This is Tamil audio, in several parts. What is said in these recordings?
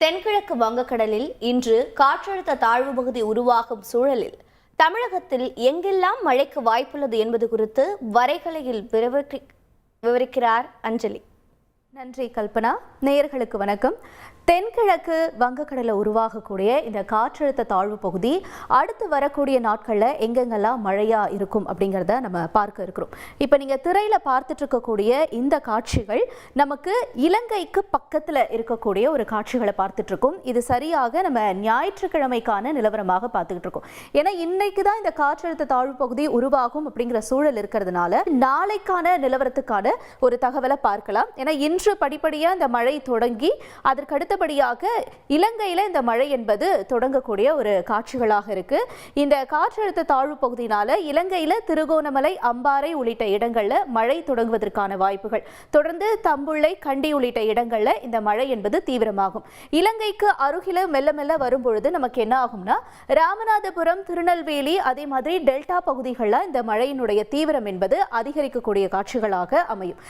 தென்கிழக்கு வங்கக்கடலில் இன்று காற்றழுத்த தாழ்வு பகுதி உருவாகும் சூழலில் தமிழகத்தில் எங்கெல்லாம் மழைக்கு வாய்ப்புள்ளது என்பது குறித்து வரைகலையில் விவரிக்கிறார் அஞ்சலி. நன்றி கல்பனா. நேயர்களுக்கு வணக்கம். தென்கிழக்கு வங்கக்கடலில் உருவாகக்கூடிய இந்த காற்றழுத்த தாழ்வு பகுதி அடுத்து வரக்கூடிய நாட்களில் எங்கெங்கெல்லாம் மழையாக இருக்கும் அப்படிங்கிறத நம்ம பார்க்க இருக்கிறோம். இப்போ நீங்கள் திரையில் பார்த்துட்டு இருக்கக்கூடிய இந்த காட்சிகள் நமக்கு இலங்கைக்கு பக்கத்தில் இருக்கக்கூடிய ஒரு காட்சிகளை பார்த்துட்டு இருக்கோம். இது சரியாக நம்ம ஞாயிற்றுக்கிழமைக்கான நிலவரமாக பார்த்துக்கிட்டு இருக்கோம். ஏன்னா இன்னைக்கு தான் இந்த காற்றழுத்த தாழ்வு பகுதி உருவாகும் அப்படிங்கிற சூழல் இருக்கிறதுனால நாளைக்கான நிலவரத்துக்கான ஒரு தகவலை பார்க்கலாம். ஏன்னா இன்று படிப்படியாக இந்த மழை தொடங்கி அதற்கு அடுத்தபடியாக இலங்கையில இந்த மழை என்பது தொடங்கக்கூடிய ஒரு காட்சிகளாக இருக்கு. இந்த காற்றழுத்த தாழ்வு பகுதியினால இலங்கையில திருகோணமலை, அம்பாறை உள்ளிட்ட இடங்கள்ல மழை தொடங்குவதற்கான வாய்ப்புகள், தொடர்ந்து தம்புள்ளை, கண்டி உள்ளிட்ட இடங்கள்ல இந்த மழை என்பது தீவிரமாகும். இலங்கைக்கு அருகில மெல்ல மெல்ல வரும்பொழுது நமக்கு என்ன ஆகும்னா ராமநாதபுரம், திருநெல்வேலி, அதே மாதிரி டெல்டா பகுதிகளில் இந்த மழையினுடைய தீவிரம் என்பது அதிகரிக்கக்கூடிய காட்சிகளாக அமையும்.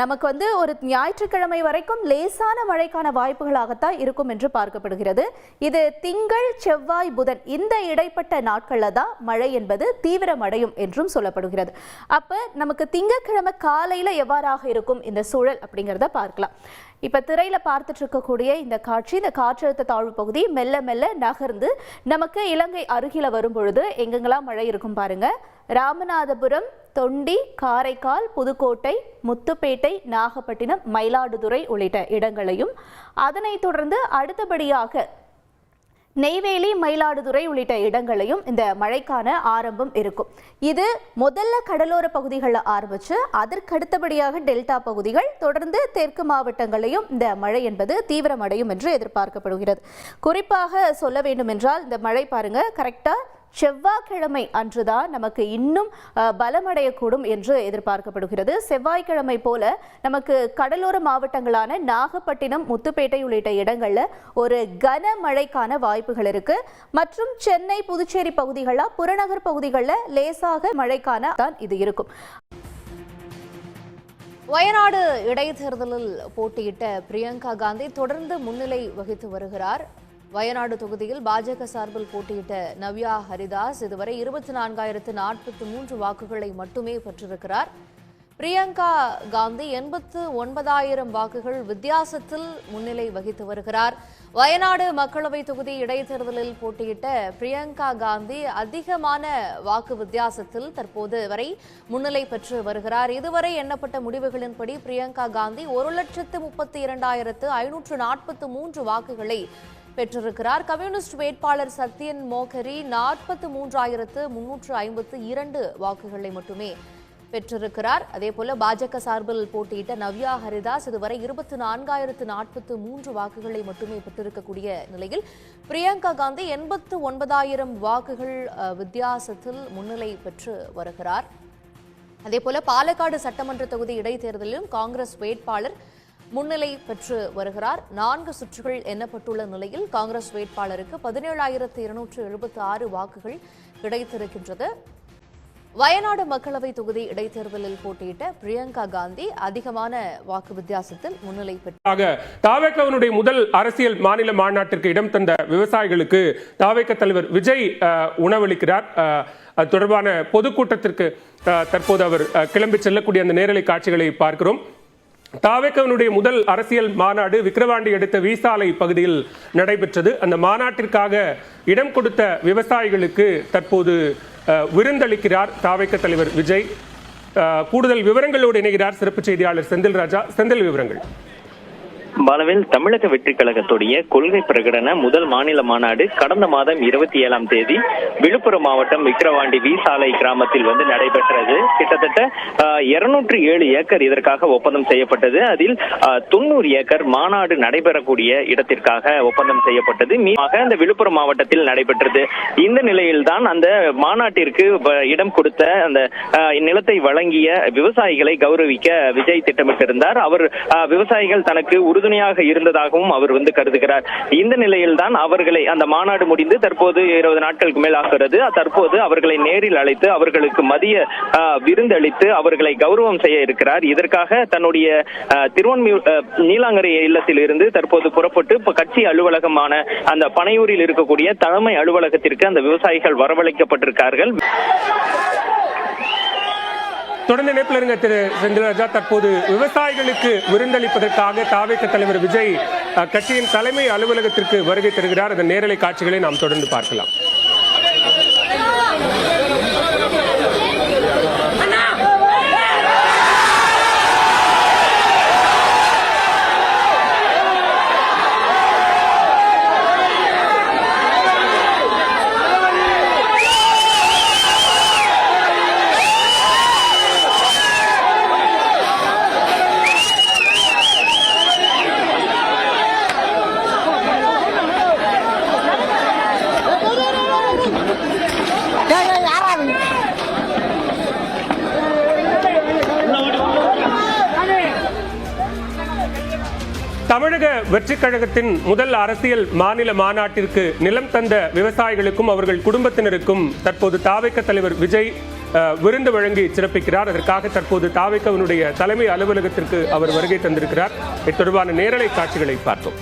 நமக்கு ஒரு ஞாயிற்றுக்கிழமை வரைக்கும் லேசான மழைக்கான வாய்ப்புகளாகத்தான் இருக்கும் என்று பார்க்கப்படுகிறது. இது திங்கள், செவ்வாய், புதன் இந்த இடைப்பட்ட நாட்கள்ல தான் மழை என்பது தீவிரமடையும் என்றும் சொல்லப்படுகிறது. அப்ப நமக்கு திங்கட்கிழமை காலையில எவ்வாறாக இருக்கும் இந்த சூழல் அப்படிங்கிறத பார்க்கலாம். இப்ப திரையில பார்த்துட்டு இருக்கக்கூடிய இந்த காட்சி, இந்த காற்றழுத்த தாழ்வு பகுதி மெல்ல மெல்ல நகர்ந்து நமக்கு இலங்கை அருகில வரும் பொழுது எங்கெங்கெல்லாம் மழை இருக்கும் பாருங்க. ராமநாதபுரம், தொண்டி, காரைக்கால், புதுக்கோட்டை, முத்துப்பேட்டை, நாகப்பட்டினம், மயிலாடுதுறை உள்ளிட்ட இடங்களையும், அதனைத் தொடர்ந்து அடுத்தபடியாக நெய்வேலி, மயிலாடுதுறை உள்ளிட்ட இடங்களையும் இந்த மழைக்கான ஆரம்பம் இருக்கும். இது முதல்ல கடலோர பகுதிகளில் ஆரம்பிச்சு அதற்கடுத்தபடியாக டெல்டா பகுதிகள், தொடர்ந்து தெற்கு மாவட்டங்களையும் இந்த மழை என்பது தீவிரமடையும் என்று எதிர்பார்க்கப்படுகிறது. குறிப்பாக சொல்ல வேண்டும் என்றால் இந்த மழை பாருங்க, கரெக்டா செவ்வாய்க்கிழமை அன்றுதான் நமக்கு இன்னும் பலமடையக்கூடும் என்று எதிர்பார்க்கப்படுகிறது. செவ்வாய்க்கிழமை போல நமக்கு கடலோர மாவட்டங்களான நாகப்பட்டினம், முத்துப்பேட்டை உள்ளிட்ட இடங்கள்ல ஒரு கனமழைக்கான வாய்ப்புகள் இருக்கு. மற்றும் சென்னை, புதுச்சேரி பகுதிகளில், புறநகர் பகுதிகளில் லேசாக மழைக்கான தான் இது இருக்கும். வயநாடு இடைத்தேர்தலில் போட்டியிட்ட பிரியங்கா காந்தி தொடர்ந்து முன்னிலை வகித்து வருகிறார். வயநாடு தொகுதியில் பாஜக சார்பில் போட்டியிட்ட நவ்யா ஹரிதாஸ் இதுவரை 24,043 வாக்குகளை மட்டுமே பெற்றிருக்கிறார். பிரியங்கா காந்தி 89,000 வாக்குகள் வித்தியாசத்தில் முன்னிலை வகித்து வருகிறார். வயநாடு மக்களவை தொகுதி இடைத்தேர்தலில் போட்டியிட்ட பிரியங்கா காந்தி அதிகமான வாக்கு வித்தியாசத்தில் தற்போது வரை முன்னிலை பெற்று வருகிறார். இதுவரை எண்ணப்பட்ட முடிவுகளின்படி பிரியங்கா காந்தி 1,32,543 வாக்குகளை பெற்றிருக்கிறார். கம்யூனிஸ்ட் வேட்பாளர் சத்யன் மோகரி 43,352 வாக்குகளை மட்டுமே பெற்றிருக்கிறார். அதேபோல பாஜக சார்பில் போட்டியிட்ட நவ்யா ஹரிதாஸ் இதுவரை 24,043 வாக்குகளை மட்டுமே பெற்றிருக்கக்கூடிய நிலையில் பிரியங்கா காந்தி 89,000 வாக்குகள் வித்தியாசத்தில் முன்னிலை பெற்று வருகிறார். அதேபோல பாலக்காடு சட்டமன்ற தொகுதி இடைத்தேர்தலிலும் காங்கிரஸ் வேட்பாளர் முன்னிலை பெற்று வருகிறார். 4 சுற்றுகள் எண்ணப்பட்டுள்ள நிலையில் காங்கிரஸ் வேட்பாளருக்கு 17,276 வாக்குகள் கிடைத்திருக்கின்றது. வயநாடு மக்களவை தொகுதி இடைத்தேர்தலில் போட்டியிட்ட பிரியங்கா காந்தி அதிகமான வாக்கு வித்தியாசத்தில் முன்னிலை பெற்றார். தாவேக்காவினுடைய முதல் அரசியல் மாநில மாநாட்டிற்கு இடம் தந்த விவசாயிகளுக்கு தாவேக்கா தலைவர் விஜய் உணவளிக்கிறார். அது தொடர்பான பொதுக்கூட்டத்திற்கு தற்போது அவர் கிளம்பி செல்லக்கூடிய அந்த நேரலை காட்சிகளை பார்க்கிறோம். தாவேக்காவினுடைய முதல் அரசியல் மாநாடு விக்கிரவாண்டி அடுத்த வீசாலை பகுதியில் நடைபெற்றது. அந்த மாநாட்டிற்காக இடம் கொடுத்த விவசாயிகளுக்கு தற்போது விருந்தளிக்கிறார் தாவேக்கா தலைவர் விஜய். கூடுதல் விவரங்களோடு இணைகிறார் சிறப்பு செய்தியாளர் செந்தில் ராஜா. செந்தில், விவரங்கள். பாலவேல், தமிழக வெற்றி கழகத்துடைய கொள்கை பிரகடன முதல் மாநில மாநாடு கடந்த மாதம் 27ஆம் தேதி விழுப்புரம் மாவட்டம் விக்கிரவாண்டி வீசாலை கிராமத்தில் நடைபெற்றது. கிட்டத்தட்ட 207 ஏக்கர் இதற்காக ஒப்பந்தம் செய்யப்பட்டது. அதில் 90 ஏக்கர் மாநாடு நடைபெறக்கூடிய இடத்திற்காக ஒப்பந்தம் செய்யப்பட்டது. அந்த விழுப்புரம் மாவட்டத்தில் நடைபெற்றது. இந்த நிலையில்தான் அந்த மாநாட்டிற்கு இடம் கொடுத்த அந்த நிலத்தை வழங்கிய விவசாயிகளை கௌரவிக்க விஜய் திட்டமிட்டிருந்தார். அவர் விவசாயிகள் தனக்கு உறுதுணை உறுதுணையாக இருந்ததாகவும் அவர் கருதுகிறார். இந்த நிலையில்தான் அவர்களை அந்த மாநாடு முடிந்து தற்போது 20 நாட்களுக்கு மேல் ஆகிறது. தற்போது அவர்களை நேரில் அழைத்து அவர்களுக்கு மதிய விருந்தளித்து அவர்களை கௌரவம் செய்ய இருக்கிறார். இதற்காக தன்னுடைய நீலாங்கரை இல்லத்தில் இருந்து தற்போது புறப்பட்டு கட்சி அலுவலகமான அந்த பனையூரில் இருக்கக்கூடிய தலைமை அலுவலகத்திற்கு அந்த விவசாயிகள் வரவழைக்கப்பட்டிருக்கார்கள். தொடர்ந்து இணைப்பில் இருங்க திரு செந்தில்ராஜா. தற்போது விவசாயிகளுக்கு விருந்தளிப்பதற்காக தாவேக தலைவர் விஜய் கட்சியின் தலைமை அலுவலகத்திற்கு வருகை தருகிறார். அதன் நேரலை காட்சிகளை நாம் தொடர்ந்து பார்க்கலாம். தமிழக வெற்றிக் கழகத்தின் முதல் அரசியல் மாநில மாநாட்டிற்கு நிலம் தந்த விவசாயிகளுக்கும் அவர்கள் குடும்பத்தினருக்கும் தற்போது தாவேக தலைவர் விஜய் விருந்து வழங்கி சிறப்பிக்கிறார். அதற்காக தற்போது தாவேகவினுடைய தலைமை அலுவலகத்திற்கு அவர் வருகை தந்திருக்கிறார். இது தொடர்பான நேரலை காட்சிகளை பார்த்தோம்.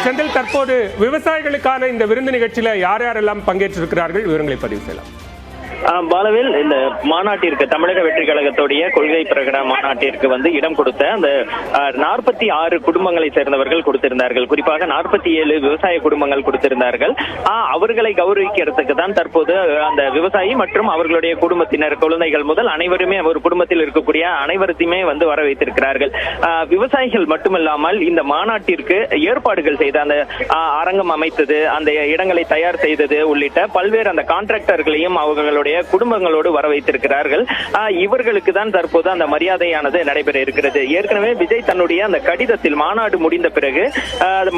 செந்தில், தற்போது விவசாயிகளுக்கான இந்த விருந்து நிகழ்ச்சியில யார் யாரெல்லாம் பங்கேற்றிருக்கிறார்கள், விவரங்களை பதிவு செய்யலாம். பாலவேல், இந்த மாநாட்டிற்கு தமிழக வெற்றி கழகத்துடைய கொள்கை பிரகடன மாநாட்டிற்கு இடம் கொடுத்த அந்த 46 குடும்பங்களை சேர்ந்தவர்கள் கொடுத்திருந்தார்கள். குறிப்பாக 47 விவசாய குடும்பங்கள் கொடுத்திருந்தார்கள். அவர்களை கௌரவிக்கிறதுக்கு தான் தற்போது அந்த விவசாயி மற்றும் அவர்களுடைய குடும்பத்தினர், குழந்தைகள் முதல் அனைவருமே ஒரு குடும்பத்தில் இருக்கக்கூடிய அனைவருத்தையுமே வர வைத்திருக்கிறார்கள். விவசாயிகள் மட்டுமல்லாமல் இந்த மாநாட்டிற்கு ஏற்பாடுகள் செய்த அந்த அரங்கம் அமைத்தது, அந்த இடங்களை தயார் செய்தது உள்ளிட்ட பல்வேறு அந்த கான்ட்ராக்டர்களையும் அவர்களுடைய குடும்பங்களோடு வர வைத்திருக்கிறார்கள். இவர்களுக்கு தான் தற்போது அந்த மரியாதையானது நடைபெற இருக்கிறது. ஏற்கனவே விஜய் தன்னுடைய அந்த கடிதத்தில் மாநாடு முடிந்த பிறகு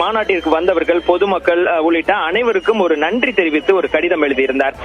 மாநாட்டிற்கு வந்தவர்கள், பொதுமக்கள் உள்ளிட்ட அனைவருக்கும் ஒரு நன்றி தெரிவித்து ஒரு கடிதம் எழுதியிருந்தார்.